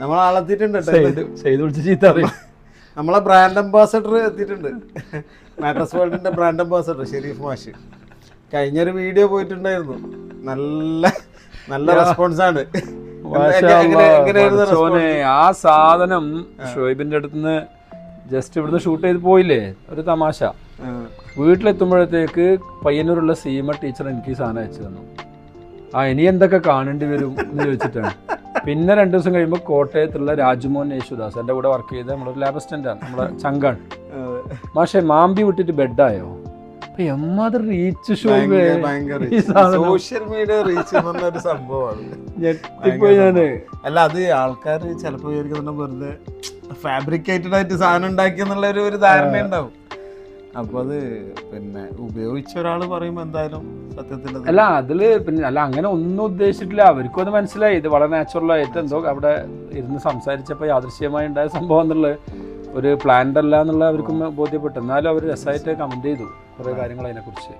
നമ്മളാളെത്തിയിട്ടുണ്ട്, ചെയ്ത് വിളിച്ച് ചീത്ത അറിയും. നമ്മളെ ബ്രാൻഡ് അംബാസഡർ എത്തിയിട്ടുണ്ട്, മാട്രസ് വേൾഡിന്റെ ബ്രാൻഡ് അംബാസഡർ ഷെരീഫ് മാഷ്. കഴിഞ്ഞൊരു വീഡിയോ പോയിട്ടുണ്ടായിരുന്നു, നല്ല നല്ല റെസ്പോൺസാണ്. ആ സാധനം ഷോയിബിന്റെ അടുത്തുനിന്ന് ജസ്റ്റ് ഇവിടുന്ന് ഷൂട്ട് ചെയ്ത് പോയില്ലേ, ഒരു തമാശ. വീട്ടിലെത്തുമ്പോഴത്തേക്ക് പയ്യന്നൂരുള്ള സീമ ടീച്ചർ എനിക്ക് ഈ സാധനം അയച്ചു തന്നു. ഇനി എന്തൊക്കെ കാണേണ്ടി വരും എന്ന് ചോദിച്ചിട്ടാണ്. പിന്നെ 2 ദിവസം കഴിയുമ്പോൾ കോട്ടയത്തുള്ള രാജ്മോഹൻ യേശുദാസ് എൻ്റെ കൂടെ വർക്ക് ചെയ്ത് നമ്മളൊരു ലാബ് അസിസ്റ്റൻ്റാണ്, നമ്മളെ ചങ്കാണ്. പക്ഷേ മാമ്പി വിട്ടിട്ട് ബെഡായോ, എമ്മാതിരി reach Shoaib, social media reach എന്നൊരു സംഭവമാണ്. ഞെട്ടിപ്പോയി ഞാന്. അല്ല, അത് ആൾക്കാർ ചിലപ്പോൾ വിചാരിക്കുന്നുണ്ട് വെറുതെ ഫാബ്രിക്കേറ്റഡ് ആയിട്ട് സാധനം ഉണ്ടാക്കി എന്നുള്ള ഒരു ധാരണ ഉണ്ടാവും. അപ്പൊ അത് പിന്നെ ഉപയോഗിച്ച ഒരാൾ പറയുമ്പോൾ എന്തായാലും സത്യത്തിൽ അല്ല അതില് പിന്നെ അല്ല അങ്ങനെ ഒന്നും ഉദ്ദേശിച്ചിട്ടില്ല. അവർക്കും അത് മനസ്സിലായി, ഇത് വളരെ നാച്ചുറൽ ആയിട്ട് എന്തോ അവിടെ ഇരുന്ന് സംസാരിച്ചപ്പോൾ യാദൃശ്യമായി ഉണ്ടായ സംഭവം എന്നുള്ള ഒരു പ്ലാൻഡ് അല്ല എന്നുള്ള അവർക്കും ബോധ്യപ്പെട്ടു. എന്നാലും അവർ രസമായിട്ട് കമന്റ് ചെയ്തു കുറെ കാര്യങ്ങൾ അതിനെക്കുറിച്ച്.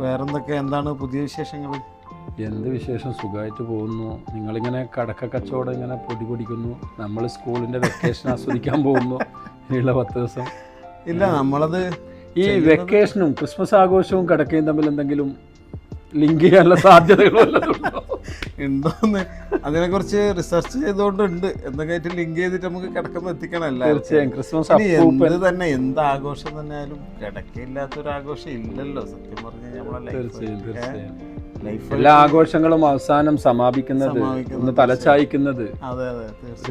വേറെന്തൊക്കെ, എന്താണ് പുതിയ വിശേഷങ്ങൾ? എന്ത് വിശേഷം, സുഖമായിട്ട് പോകുന്നു. നിങ്ങളിങ്ങനെ കടക്ക കച്ചവടം ഇങ്ങനെ പൊടിക്കുന്നു, നമ്മൾ സ്കൂളിന്റെ വെക്കേഷൻ ആസ്വദിക്കാൻ പോകുന്നു ഇനിയുള്ള 10 ദിവസം. ഇല്ല, നമ്മളത് ഈ വെക്കേഷനും ക്രിസ്മസ് ആഘോഷവും കടക്കയും തമ്മിൽ എന്തെങ്കിലും ലിങ്ക് ചെയ്യാനുള്ള സാധ്യതകളോ ഉണ്ടോന്ന് അതിനെക്കുറിച്ച് റിസർച്ച് ചെയ്തുകൊണ്ടുണ്ട്. എന്തൊക്കെയായിട്ട് ലിങ്ക് ചെയ്തിട്ട് നമുക്ക് കിടക്കുമ്പോൾ എത്തിക്കണം. തീർച്ചയായും ക്രിസ്മസ് എന്ത് തന്നെ, എന്ത് ആഘോഷം തന്നെ ആയാലും കിടക്കയില്ലാത്തൊരു ആഘോഷം ഇല്ലല്ലോ സത്യം പറഞ്ഞാൽ നമ്മളെ ലൈഫ്. എല്ലാ ആഘോഷങ്ങളും അവസാനം സമാപിക്കുന്നത് ഒന്ന് തലച്ചായിക്കുന്നത്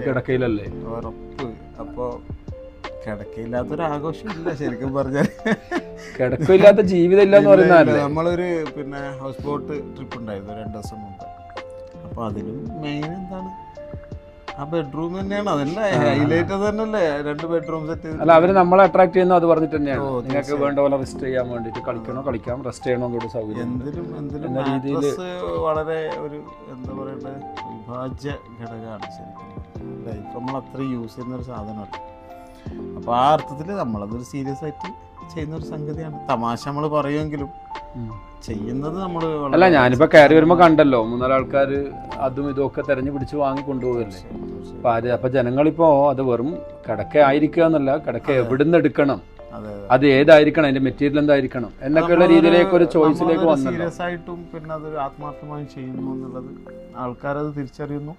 കിടക്കയിലല്ലേ. ഉറപ്പ്. അപ്പോ കിടക്കയില്ലാത്തൊരു ആഘോഷം ഇല്ല ശരിക്കും പറഞ്ഞാൽ. കിടക്കില്ലാത്ത ജീവിതം ഇല്ല എന്ന് പറയുന്നത്. നമ്മളൊരു പിന്നെ ഹൗസ് ബോട്ട് ട്രിപ്പ് ഉണ്ടായിരുന്നു 2 ദിവസം മുമ്പ്. അപ്പൊ അതിലും മെയിൻ എന്താണ്, ആ ബെഡ്റൂം തന്നെയാണ്. അതല്ലേ ഹൈലൈറ്റ് തന്നെയല്ലേ, 2 ബെഡ്റൂം സെറ്റ്. അല്ല, അവര് നമ്മളെ അട്രാക്ട് ചെയ്യുന്നത് അത് പറഞ്ഞിട്ട് തന്നെയാണ്. നിങ്ങൾക്ക് വേണ്ട പോലെ റെസ്റ്റ് ചെയ്യാൻ വേണ്ടിട്ട്, കളിക്കാം, റെസ്റ്റ് ചെയ്യണോ എന്നൊരു സൗകര്യം. എന്തിലും രീതിയിൽ വളരെ ഒരു എന്താ പറയണ്ടേ, വിഭാജ്യ ഘടകമാണ് ശരിക്കും. ലൈഫ് നമ്മൾ അത്ര യൂസ് ചെയ്യുന്ന ഒരു സാധനമല്ല. അപ്പോൾ ആ അർത്ഥത്തിൽ നമ്മളതൊരു സീരിയസ് ആയിട്ട് ചെയ്യുന്നൊരു സംഗതിയാണ്. തമാശ നമ്മൾ പറയുമെങ്കിലും ചെയ്യുന്നത് നമ്മൾ. അല്ല, ഞാനിപ്പോൾ കയറി വരുമ്പോൾ കണ്ടല്ലോ 3-4 ആൾക്കാർ അതും ഇതൊക്കെ തെരഞ്ഞു പിടിച്ച് വാങ്ങി കൊണ്ടുപോകല്ലേ. അപ്പൊ ജനങ്ങളിപ്പോ അത് വെറും കിടക്ക ആയിരിക്കുക എന്നല്ല, കിടക്ക എവിടുന്ന് എടുക്കണം, അത് ഏതായിരിക്കണം, അതിന്റെ മെറ്റീരിയൽ എന്തായിരിക്കണം എന്നൊക്കെയുള്ള രീതിയിലേക്ക് ഒരു ചോയ്സിലേക്ക് വന്നു. സീരിയസ് ആയിട്ടും പിന്നെ അതൊരു ആത്മാർത്ഥമായി ചെയ്യുന്നു എന്നുള്ളത് ആൾക്കാരത് തിരിച്ചറിയുന്നു.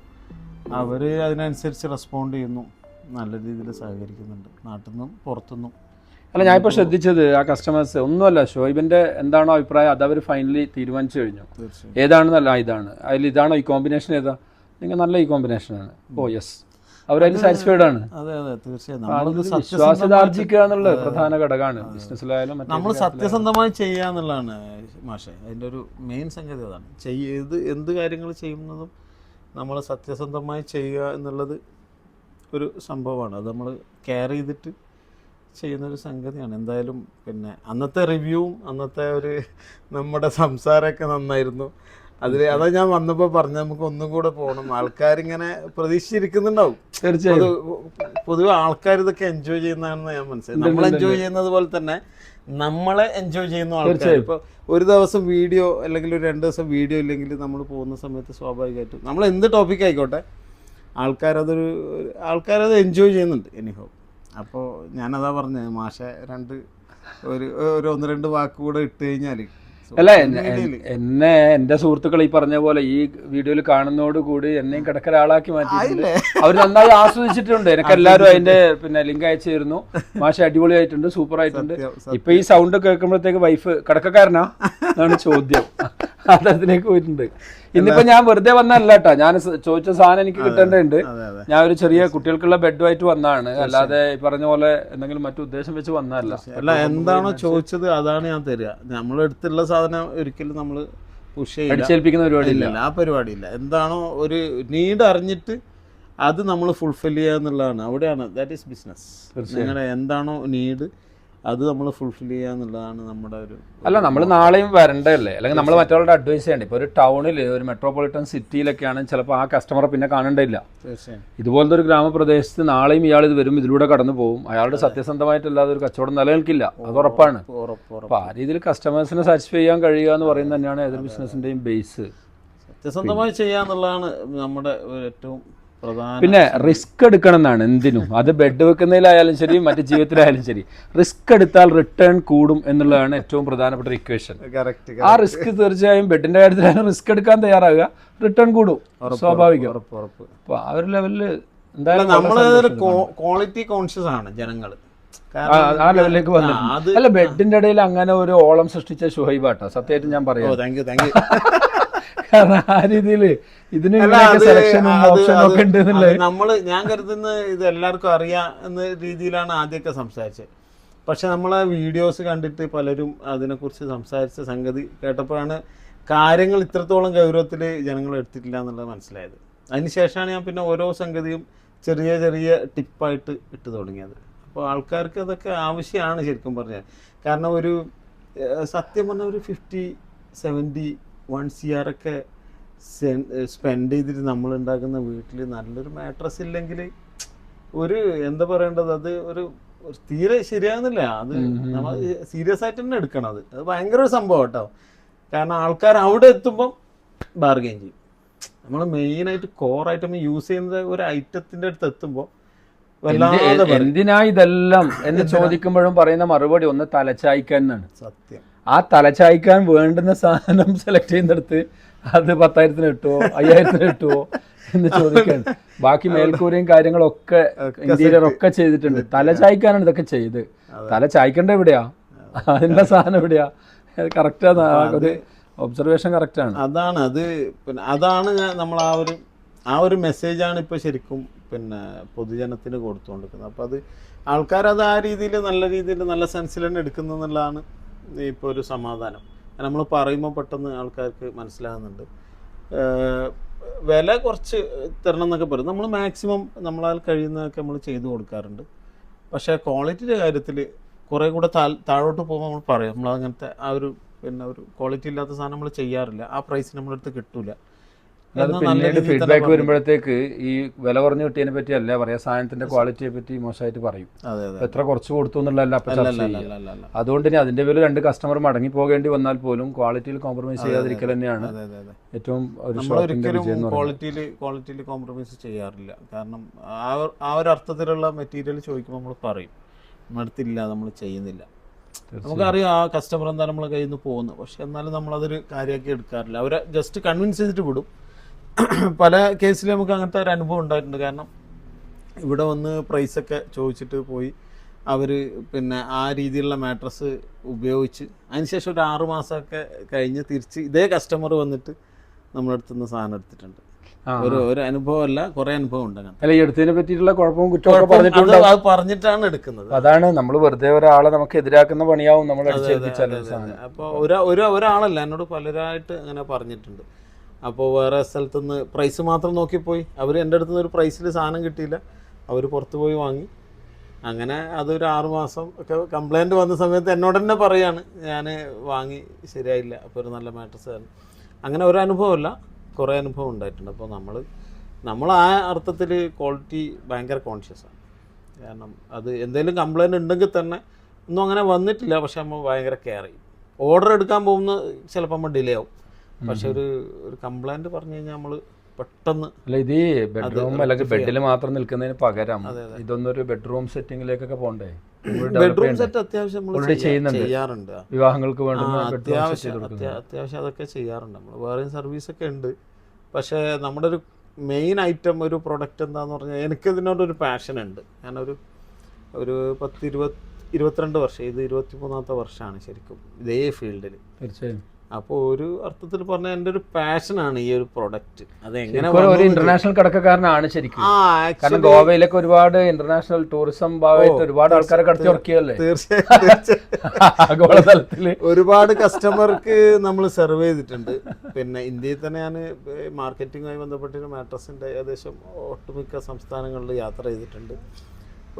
അവര് അതിനനുസരിച്ച് റെസ്പോണ്ട് ചെയ്യുന്നു, നല്ല രീതിയിൽ സഹകരിക്കുന്നുണ്ട്, നാട്ടിൽ നിന്നും പുറത്തുനിന്നും. അല്ല, ഞാനിപ്പോൾ ശ്രദ്ധിച്ചത് ആ കസ്റ്റമേഴ്സ് ഒന്നുമല്ല, ഷോയിബിന്റെ എന്താണോ അഭിപ്രായം അത് അവർ ഫൈനലി തീരുമാനിച്ചു കഴിഞ്ഞു. ഏതാണെന്നല്ല, ഇതാണ്, അതിൽ ഇതാണോ ഈ കോമ്പിനേഷൻ, ഏതാ നിങ്ങൾ നല്ല ഈ കോമ്പിനേഷനാണ്, ഓ യെസ്, അവരതിൽ സാറ്റിസ്ഫൈഡ് ആണ്. വിശ്വാസ്യതാർജിക്കുക എന്നുള്ളത് പ്രധാന ഘടകമാണ് ബിസിനസ്സിലായാലും. നമ്മൾ സത്യസന്ധമായി ചെയ്യുക എന്നുള്ളതാണ് മാഷെ, അതിൻ്റെ ഒരു മെയിൻ സംഗതി അതാണ്. എന്ത് കാര്യങ്ങൾ ചെയ്യുന്നതും നമ്മൾ സത്യസന്ധമായി ചെയ്യുക എന്നുള്ളത് ഒരു സംഭവമാണ്. അത് നമ്മൾ കെയർ ചെയ്തിട്ട് ചെയ്യുന്നൊരു സംഗതിയാണ്. എന്തായാലും പിന്നെ അന്നത്തെ റിവ്യൂവും അന്നത്തെ ഒരു നമ്മുടെ സംസാരമൊക്കെ നന്നായിരുന്നു. അതാ ഞാൻ വന്നപ്പോൾ പറഞ്ഞ നമുക്ക് ഒന്നും കൂടെ പോകണം. ആൾക്കാരിങ്ങനെ പ്രതീക്ഷിച്ചിരിക്കുന്നുണ്ടാവും. തീർച്ചയായും പൊതുവെ ആൾക്കാർ ഇതൊക്കെ എൻജോയ് ചെയ്യുന്നതാണെന്ന് ഞാൻ മനസ്സിലായി. നമ്മൾ എൻജോയ് ചെയ്യുന്നത് പോലെ തന്നെ നമ്മളെ എൻജോയ് ചെയ്യുന്ന ആൾക്കാർ. ഇപ്പോൾ ഒരു ദിവസം വീഡിയോ അല്ലെങ്കിൽ ഒരു 2 ദിവസം വീഡിയോ ഇല്ലെങ്കിൽ നമ്മൾ പോകുന്ന സമയത്ത് സ്വാഭാവികമായിട്ടും നമ്മൾ എന്ത് ടോപ്പിക് ആയിക്കോട്ടെ ആൾക്കാരത് എൻജോയ് ചെയ്യുന്നുണ്ട് എനിഹോ. അപ്പോൾ ഞാനതാ പറഞ്ഞത് മാഷെ, ഒരു 1-2 വാക്ക് കൂടെ ഇട്ട് കഴിഞ്ഞാൽ. അല്ല, എന്റെ സുഹൃത്തുക്കൾ ഈ പറഞ്ഞ പോലെ ഈ വീഡിയോയിൽ കാണുന്നതോടുകൂടി എന്നെയും കിടക്കൊരാളാക്കി മാറ്റിയിട്ടുണ്ട്. അവർ നന്നായി ആസ്വദിച്ചിട്ടുണ്ട്. എനിക്ക് എല്ലാവരും അതിന്റെ പിന്നെ ലിങ്ക് അയച്ചു തരുന്നു. മാഷ അടിപൊളിയായിട്ടുണ്ട്, സൂപ്പർ ആയിട്ടുണ്ട്. ഇപ്പൊ ഈ സൗണ്ട് കേൾക്കുമ്പോഴത്തേക്ക് വൈഫ് കിടക്കക്കാരനാ എന്നാണ് ചോദ്യം. അതിലേക്ക് പോയിട്ടുണ്ട്. ഇന്നിപ്പോ ഞാൻ വെറുതെ വന്നല്ല കേട്ടോ, ഞാൻ ചോദിച്ച സാധനം എനിക്ക് കിട്ടേണ്ടതുണ്ട്. ഞാൻ ഒരു ചെറിയ കുട്ടികൾക്കുള്ള ബെഡുമായിട്ട് വന്നതാണ്, അല്ലാതെ ഈ പറഞ്ഞ പോലെ എന്തെങ്കിലും മറ്റു ഉദ്ദേശം വെച്ച് വന്നതല്ല. അല്ല, എന്താണോ ചോദിച്ചത് അതാണ് ഞാൻ തരിക. നമ്മളെടുത്തുള്ള സാധനം ഒരിക്കലും നമ്മൾ പുഷ് അടിച്ചേൽപ്പിക്കുന്ന പരിപാടിയില്ല, ആ പരിപാടിയില്ല. എന്താണോ ഒരു നീഡ് അറിഞ്ഞിട്ട് അത് നമ്മൾ ഫുൾഫിൽ ചെയ്യുക എന്നുള്ളതാണ്. അവിടെയാണ് ദാറ്റ് ഈസ് ബിസിനസ്. നിങ്ങളുടെ എന്താണോ നീഡ് അത് നമ്മൾ ഫുൾഫിൽ ചെയ്യുക എന്നുള്ളതാണ് നമ്മുടെ ഒരു. അല്ല, നമ്മൾ നാളെയും വരണ്ടല്ലേ, അല്ലെങ്കിൽ നമ്മൾ മറ്റുള്ളവരുടെ അഡ്വൈസ് ചെയ്യണ്ടേ. ഇപ്പോൾ ഒരു ടൗണിൽ, ഒരു മെട്രോപൊളിറ്റൻ സിറ്റിയിലൊക്കെയാണ് ചിലപ്പോൾ ആ കസ്റ്റമറെ പിന്നെ കാണേണ്ടില്ല. ഇതുപോലത്തെ ഒരു ഗ്രാമപ്രദേശത്ത് നാളെയും ഇയാൾ ഇത് വരും, ഇതിലൂടെ കടന്നു പോകും. അയാളുടെ സത്യസന്ധമായിട്ടല്ലാതെ ഒരു കച്ചവടം നിലനിൽക്കില്ല, അത് ഉറപ്പാണ്. അപ്പോൾ ആ രീതിയിൽ കസ്റ്റമേഴ്സിനെ സാറ്റിസ്ഫൈ ചെയ്യാൻ കഴിയുക എന്ന് പറയുന്നത് തന്നെയാണ് ഏതൊരു ബിസിനസിൻ്റെയും ബേസ്. സത്യസന്ധമായി ചെയ്യാന്നുള്ളതാണ് നമ്മുടെ ഏറ്റവും പ്രധാന. പിന്നെ റിസ്ക് എടുക്കണം എന്നാണ് എന്തിനും, അത് ബെഡ് വെക്കുന്നതിലായാലും ശരി മറ്റു ജീവിതത്തിലായാലും ശരി. റിസ്ക് എടുത്താൽ റിട്ടേൺ കൂടും എന്നുള്ളതാണ് ഏറ്റവും പ്രധാനപ്പെട്ട ഒരു ഇക്വേഷൻ. ആ റിസ്ക് തീർച്ചയായും ബെഡിന്റെ കാര്യത്തിലായാലും റിസ്ക് എടുക്കാൻ തയ്യാറാകുക, റിട്ടേൺ കൂടും, സ്വാഭാവികം. അപ്പൊ ആ ഒരു ലെവലില് എന്തായാലും നമ്മള് ക്വാളിറ്റി കോൺഷ്യസ് ആണ് ജനങ്ങൾ, ആ ലെവലിലേക്ക് വന്നിട്ടുണ്ട്. അല്ല, ബെഡിന്റെ ഇടയിൽ അങ്ങനെ ഒരു ഓളം സൃഷ്ടിച്ച ഷുഹൈബാട്ടോ സത്യമായിട്ട് ഞാൻ പറയാം. കാരണം ആ രീതിയിൽ ഇതിന് സെലക്ഷനും ഓപ്ഷനും ഒക്കെ ഉണ്ട് എന്നുള്ളത് ഞാൻ കരുതുന്ന ഇത് എല്ലാവർക്കും അറിയാം എന്ന രീതിയിലാണ് ആദ്യമൊക്കെ സംസാരിച്ചത്. പക്ഷെ നമ്മളെ വീഡിയോസ് കണ്ടിട്ട് പലരും അതിനെക്കുറിച്ച് സംസാരിച്ച സംഗതി കേട്ടപ്പോഴാണ് കാര്യങ്ങൾ ഇത്രത്തോളം ഗൗരവത്തിൽ ജനങ്ങൾ എടുത്തിട്ടില്ല എന്നുള്ളത് മനസ്സിലായത്. അതിനുശേഷമാണ് ഞാൻ പിന്നെ ഓരോ സംഗതിയും ചെറിയ ചെറിയ ടിപ്പായിട്ട് ഇട്ട് തുടങ്ങിയത്. അപ്പോൾ ആൾക്കാർക്ക് അതൊക്കെ ആവശ്യമാണ് ശരിക്കും പറഞ്ഞാൽ. കാരണം ഒരു സത്യം പറഞ്ഞാൽ ഒരു 50-71 CR ഒക്കെ സ്പെൻഡ് ചെയ്തിട്ട് നമ്മൾ ഉണ്ടാക്കുന്ന വീട്ടിൽ നല്ലൊരു മാട്രസ് ഇല്ലെങ്കിൽ ഒരു എന്താ പറയേണ്ടത്, അത് ഒരു തീരെ ശരിയാകുന്നില്ല. അത് നമ്മൾ സീരിയസ് ആയിട്ട് തന്നെ എടുക്കണം. അത് ഭയങ്കര ഒരു സംഭവം കേട്ടോ. കാരണം ആൾക്കാർ അവിടെ എത്തുമ്പം ബാർഗെയിൻ ചെയ്യും. നമ്മൾ മെയിനായിട്ട് കോറായിട്ട് നമ്മൾ യൂസ് ചെയ്യുന്നത് ഒരു ഐറ്റത്തിൻ്റെ അടുത്ത് എത്തുമ്പോൾ എന്തിനാ ഇതെല്ലാം എന്ന് ചോദിക്കുമ്പോഴും പറയുന്ന മറുപടി ഒന്ന് തലച്ചായ്ക്കാൻ എന്നാണ്. സത്യം. ആ തലച്ചായ്ക്കാൻ വേണ്ടുന്ന സാധനം സെലക്ട് ചെയ്യുന്നിടത്ത് അത് 10,000-ന് കിട്ടുമോ 5,000-ന് കിട്ടുമോ എന്ന് ചോദിക്കാണ്. ബാക്കി മേൽക്കൂരയും കാര്യങ്ങളൊക്കെ ഇന്റീരിയർ ഒക്കെ ചെയ്തിട്ടുണ്ട്. തലച്ചായ്ക്കാനാണ് ഇതൊക്കെ ചെയ്ത്. തല ചായ്ക്കേണ്ട എവിടെയാ, അതിന്റെ സാധനം എവിടെയാ, കറക്റ്റാണ്. ഒരു ഒബ്സർവേഷൻ കറക്റ്റാണ്. അതാണ് അത്. പിന്നെ അതാണ് നമ്മൾ ആ ഒരു മെസ്സേജാണ് ഇപ്പോൾ ശരിക്കും പിന്നെ പൊതുജനത്തിന് കൊടുത്തുകൊണ്ടിരിക്കുന്നത്. അപ്പോൾ അത് ആൾക്കാരത് ആ രീതിയിൽ നല്ല രീതിയിൽ നല്ല സെൻസിൽ തന്നെ എടുക്കുന്നു എന്നുള്ളതാണ് ഇപ്പോൾ ഒരു സമാധാനം. നമ്മൾ പറയുമ്പോൾ പെട്ടെന്ന് ആൾക്കാർക്ക് മനസ്സിലാകുന്നുണ്ട്. വില കുറച്ച് തരണം എന്നൊക്കെ പറയും. നമ്മൾ മാക്സിമം നമ്മളാൽ കഴിയുന്നതൊക്കെ നമ്മൾ ചെയ്തു കൊടുക്കാറുണ്ട്. പക്ഷേ ക്വാളിറ്റിയുടെ കാര്യത്തിൽ കുറേ കൂടെ താഴോട്ട് പോകുമ്പോൾ നമ്മൾ പറയും നമ്മളങ്ങനത്തെ ആ ഒരു പിന്നെ ഒരു ക്വാളിറ്റി ഇല്ലാത്ത സാധനം നമ്മൾ ചെയ്യാറില്ല. ആ പ്രൈസ് നമ്മളടുത്ത് കിട്ടൂല. പിന്നീട് ഫീഡ്ബാക്ക് വരുമ്പോഴത്തേക്ക് ഈ വില കുറഞ്ഞു കിട്ടിയതിനെ പറ്റി അല്ല പറയാ, സാധനത്തിന്റെ ക്വാളിറ്റിയെ പറ്റി മോശമായിട്ട് പറയും. എത്ര കുറച്ച് കൊടുത്തു എന്നുള്ളതല്ല അപ്പൊ ചർച്ച ചെയ്യുക. അതുകൊണ്ട് തന്നെ അതിന്റെ പേരിൽ 2 കസ്റ്റമർ മടങ്ങി പോകേണ്ടി വന്നാൽ പോലും ക്വാളിറ്റിയിൽ കോംപ്രമൈസ് ചെയ്യാതിരിക്കൽ തന്നെയാണ് ഏറ്റവും ക്വാളിറ്റിയിൽ കോംപ്രമൈസ് ചെയ്യാറില്ല. കാരണം ആ ഒരു അർത്ഥത്തിലുള്ള മെറ്റീരിയൽ ചോദിക്കുമ്പോൾ നമ്മൾ പറയും നമ്മളടുത്തില്ല, നമ്മൾ ചെയ്യുന്നില്ല. നമുക്കറിയാം ആ കസ്റ്റമർ എന്താ നമ്മളെ കയ്യിൽ നിന്ന് പോകുന്നത്. പക്ഷെ എന്നാലും നമ്മളതൊരു കാര്യമാക്കി എടുക്കാറില്ല. അവരെ ജസ്റ്റ് കൺവിൻസ് ചെയ്തിട്ട് വിടും. പല കേസിൽ നമുക്ക് അങ്ങനത്തെ ഒരു അനുഭവം ഉണ്ടായിട്ടുണ്ട്. കാരണം ഇവിടെ വന്ന് പ്രൈസൊക്കെ ചോദിച്ചിട്ട് പോയി അവർ പിന്നെ ആ രീതിയിലുള്ള മാട്രസ് ഉപയോഗിച്ച് അതിനുശേഷം ഒരു 6 മാസമൊക്കെ കഴിഞ്ഞ് തിരിച്ച് ഇതേ കസ്റ്റമർ വന്നിട്ട് നമ്മളെടുത്തുനിന്ന് സാധനം എടുത്തിട്ടുണ്ട്. ഒരു അനുഭവമല്ല, കുറെ അനുഭവം ഉണ്ട്. അല്ല, ഈ എടുത്തതിനെ പറ്റിയിട്ടുള്ള കുഴപ്പവും കുറ്റവും അത് പറഞ്ഞിട്ടാണ് എടുക്കുന്നത്. അതാണ് നമ്മൾ വെറുതെ ഒരാളെ നമുക്ക് എതിരാക്കുന്ന പണിയാവും നമ്മൾ. അപ്പോൾ ഒരാളല്ല, എന്നോട് പലരായിട്ട് അങ്ങനെ പറഞ്ഞിട്ടുണ്ട്. അപ്പോൾ വേറെ സ്ഥലത്തുനിന്ന് പ്രൈസ് മാത്രം നോക്കിപ്പോയി അവർ എൻ്റെ അടുത്തുനിന്ന് ഒരു പ്രൈസിൽ സാധനം കിട്ടിയില്ല, അവർ പുറത്ത് പോയി വാങ്ങി. അങ്ങനെ അതൊരു 6 മാസം ഒക്കെ കംപ്ലൈൻറ്റ് വന്ന സമയത്ത് എന്നോട് തന്നെ പറയാണ് ഞാൻ വാങ്ങി ശരിയായില്ല, അപ്പോൾ ഒരു നല്ല മാട്രസ് ആയിരുന്നു. അങ്ങനെ ഒരു അനുഭവമല്ല, കുറേ അനുഭവം ഉണ്ടായിട്ടുണ്ട്. അപ്പോൾ നമ്മൾ ആ അർത്ഥത്തിൽ ക്വാളിറ്റി ഭയങ്കര കോൺഷ്യസാണ്. കാരണം അത് എന്തെങ്കിലും കംപ്ലൈൻറ്റ് ഉണ്ടെങ്കിൽ തന്നെ ഒന്നും അങ്ങനെ വന്നിട്ടില്ല, പക്ഷെ നമ്മൾ ഭയങ്കര കെയർ ചെയ്യും. ഓർഡർ എടുക്കാൻ പോകുന്ന ചിലപ്പോൾ നമ്മൾ ഡിലേ ആവും. പക്ഷെ ഒരു കംപ്ലൈൻറ്റ് പറഞ്ഞു കഴിഞ്ഞാൽ നമ്മൾ പെട്ടെന്ന്. അല്ല, ഇത് ബെഡ്റൂം അല്ലെങ്കിൽ ബെഡിൽ മാത്രം നിൽക്കുന്നതിന് പകരം ഇതൊന്നൊരു ബെഡ്റൂം സെറ്റിംഗിലേക്കൊക്കെ പോകണ്ടേ? ബെഡ്റൂം സെറ്റ് അത്യാവശ്യം ചെയ്യാറുണ്ട്. വിവാഹങ്ങൾക്ക് വേണ്ട അത്യാവശ്യം അതൊക്കെ ചെയ്യാറുണ്ട്. നമ്മൾ വേറെയും സർവീസൊക്കെ ഉണ്ട്. പക്ഷേ നമ്മുടെ ഒരു മെയിൻ ഐറ്റം ഒരു പ്രൊഡക്റ്റ് എന്താണെന്ന് പറഞ്ഞാൽ എനിക്കിതിനോടൊരു പാഷൻ ഉണ്ട്. ഞാനൊരു 22 വർഷം, ഇത് 23ാമത്തെ വർഷമാണ് ശരിക്കും ഇതേ ഫീൽഡിൽ. തീർച്ചയായും. അപ്പോൾ ഒരു അർത്ഥത്തിൽ പറഞ്ഞാൽ എൻ്റെ ഒരു പാഷനാണ് ഈ ഒരു പ്രൊഡക്റ്റ്. അതെങ്ങനെ ഒരു ഇന്റർനാഷണൽ കടക്കാരനാണ് ശരിക്കും. കാരണം ഗോവയിലൊക്കെ ഒരുപാട് ഇന്റർനാഷണൽ ടൂറിസം ഭാഗമായിട്ട് ഒരുപാട് ആൾക്കാരെ കടത്തി ഉറക്കിയല്ലേ. തീർച്ചയായും ഒരുപാട് കസ്റ്റമർക്ക് നമ്മൾ സെർവ് ചെയ്തിട്ടുണ്ട്. പിന്നെ ഇന്ത്യയിൽ തന്നെ ഞാൻ മാർക്കറ്റിങ്ങുമായി ബന്ധപ്പെട്ട് മാട്രസിൻ്റെ ഏകദേശം ഒട്ടുമിക്ക സംസ്ഥാനങ്ങളിൽ യാത്ര ചെയ്തിട്ടുണ്ട്.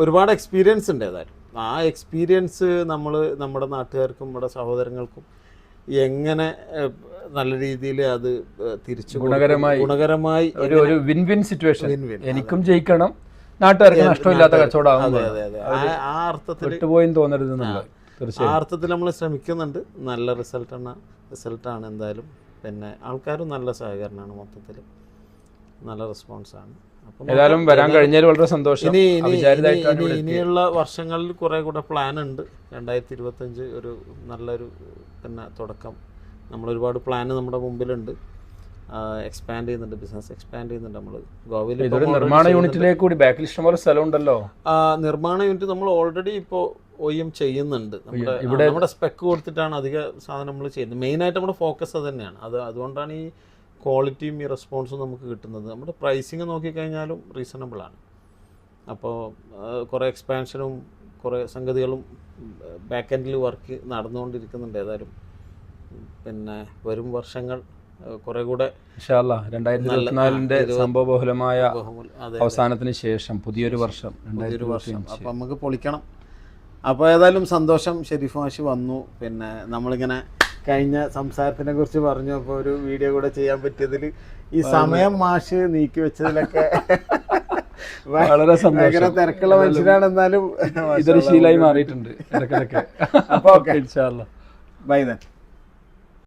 ഒരുപാട് എക്സ്പീരിയൻസ് ഉണ്ട്. ഏതായാലും ആ എക്സ്പീരിയൻസ് നമ്മൾ നമ്മുടെ നാട്ടുകാർക്കും നമ്മുടെ സഹോദരങ്ങൾക്കും എങ്ങനെ നല്ല രീതിയിൽ അത് തിരിച്ചു ഗുണകരമായി ഒരു വിൻ വിൻ സിറ്റുവേഷൻ, എനിക്കും ജയിക്കണം നാട്ടുകാർക്ക് നഷ്ടമില്ലാത്ത കച്ചവടം, ആ അർത്ഥത്തിൽ വിട്ടുപോയെന്ന് തോന്നരുത്. ആ അർത്ഥത്തിൽ നമ്മൾ ശ്രമിക്കുന്നുണ്ട്. നല്ല റിസൾട്ടാണ് എന്തായാലും പിന്നെ ആൾക്കാരും നല്ല സഹകരണമാണ്, മൊത്തത്തിൽ നല്ല റെസ്പോൺസാണ്. അപ്പം ഏതായാലും വരാൻ കഴിഞ്ഞാൽ വളരെ സന്തോഷം. ഇനിയുള്ള വർഷങ്ങളിൽ കുറേ കൂടെ പ്ലാൻ ഉണ്ട്. 2025 ഒരു നല്ലൊരു പിന്നെ തുടക്കം. നമ്മളൊരുപാട് പ്ലാന് നമ്മുടെ മുമ്പിലുണ്ട്. എക്സ്പാൻഡ് ചെയ്യുന്നുണ്ട്, ബിസിനസ് എക്സ്പാൻഡ് ചെയ്യുന്നുണ്ട്. നമ്മൾ ഗോവയിൽ നിർമ്മാണ യൂണിറ്റിലേക്ക് കൂടി ബാക്കിൽ ഇഷ്ടംപോലെ സ്ഥലം ഉണ്ടല്ലോ. നിർമ്മാണ യൂണിറ്റ് നമ്മൾ ഓൾറെഡി ഇപ്പോൾ OEM ചെയ്യുന്നുണ്ട്. നമ്മുടെ സ്പെക്ക് കൊടുത്തിട്ടാണ് അധിക സാധനം നമ്മൾ ചെയ്യുന്നത്. മെയിനായിട്ട് നമ്മുടെ ഫോക്കസ് അത് തന്നെയാണ്. അതുകൊണ്ടാണ് ഈ ക്വാളിറ്റിയും ഈ റെസ്പോൺസും നമുക്ക് കിട്ടുന്നത്. നമ്മുടെ പ്രൈസിങ് നോക്കിക്കഴിഞ്ഞാലും റീസണബിളാണ്. അപ്പോൾ കുറേ എക്സ്പാൻഷനും കുറേ സംഗതികളും ബാക്ക് എൻഡിൽ വർക്ക് നടന്നുകൊണ്ടിരിക്കുന്നുണ്ട്. ഏതായാലും പിന്നെ വരും വർഷങ്ങൾ കുറെ കൂടെ 2024 സംഭവബഹുലമായ അവസാനത്തിന് ശേഷം പുതിയൊരു വർഷം അപ്പം നമുക്ക് പൊളിക്കണം. അപ്പോൾ ഏതായാലും സന്തോഷം, ഷെരീഫ് മാഷ് വന്നു. പിന്നെ നമ്മളിങ്ങനെ കഴിഞ്ഞ സംസാരത്തിനെ കുറിച്ച് പറഞ്ഞു. അപ്പോൾ ഒരു വീഡിയോ കൂടെ ചെയ്യാൻ പറ്റിയതിൽ ഈ സമയം മാഷ് നീക്കി വെച്ചതിലൊക്കെ വളരെ ഭയങ്കര തിരക്കുള്ള മനുഷ്യനാണ്. എന്നാലും ഇതൊരു ശീലമായി മാറിയിട്ടുണ്ട്. അപ്പോൾ ഓക്കെ, ബൈ ദെൻ.